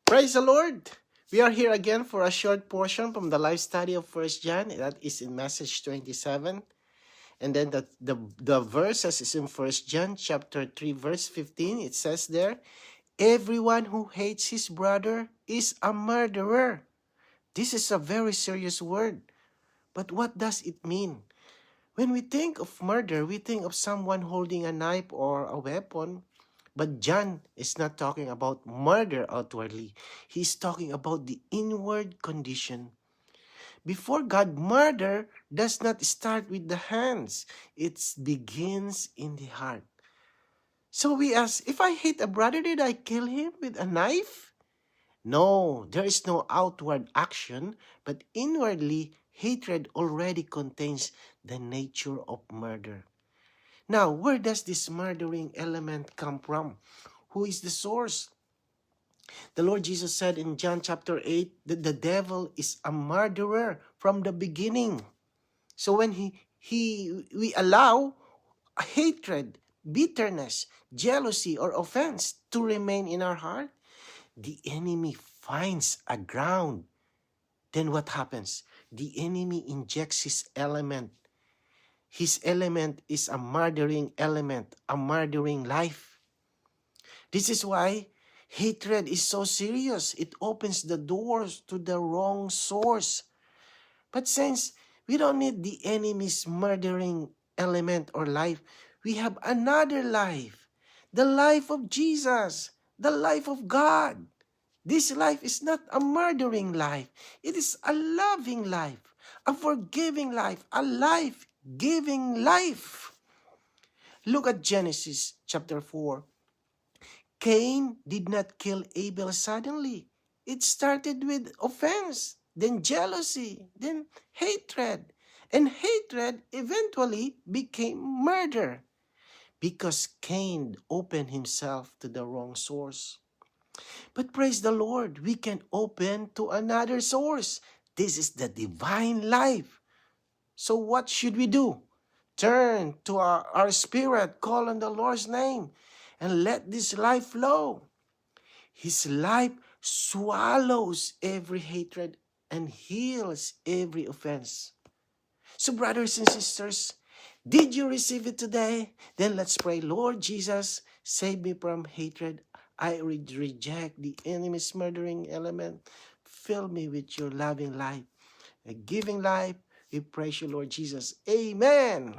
Praise the Lord! We are here again for a short portion from the life study of 1 John. That is in message 27. And then the verses is in 1 John chapter 3 verse 15. It says there, everyone who hates his brother is a murderer. This is a very serious word. But what does it mean? When we think of murder, we think of someone holding a knife or a weapon. But John is not talking about murder outwardly. He's talking about the inward condition. Before God, murder does not start with the hands. It begins in the heart. So we ask, if I hate a brother, did I kill him with a knife? No, there is no outward action, but inwardly, hatred already contains the nature of murder. Now, where does this murdering element come from? Who is the source? The Lord Jesus said in John chapter 8 that the devil is a murderer from the beginning. So when we allow hatred, bitterness, jealousy, or offense to remain in our heart, the enemy finds a ground. Then what happens? The enemy injects his element. His element is a murdering element, a murdering life. This is why hatred is so serious. It opens the doors to the wrong source. But since we don't need the enemy's murdering element or life, we have another life. The life of Jesus. The life of God. This life is not a murdering life. It is a loving life. A forgiving life. A life-giving life. Look at Genesis chapter 4. Cain did not kill Abel suddenly. It started with offense, then jealousy, then hatred. And hatred eventually became murder because Cain opened himself to the wrong source. But praise the Lord, we can open to another source. This is the divine life. So what should we do? Turn to our spirit, call on the Lord's name, and let this life flow. His life swallows every hatred and heals every offense. So brothers and sisters, did you receive it today? Then let's pray. Lord Jesus, save me from hatred. I reject the enemy's murdering element. Fill me with your loving life, a giving life. We praise you, Lord Jesus. Amen.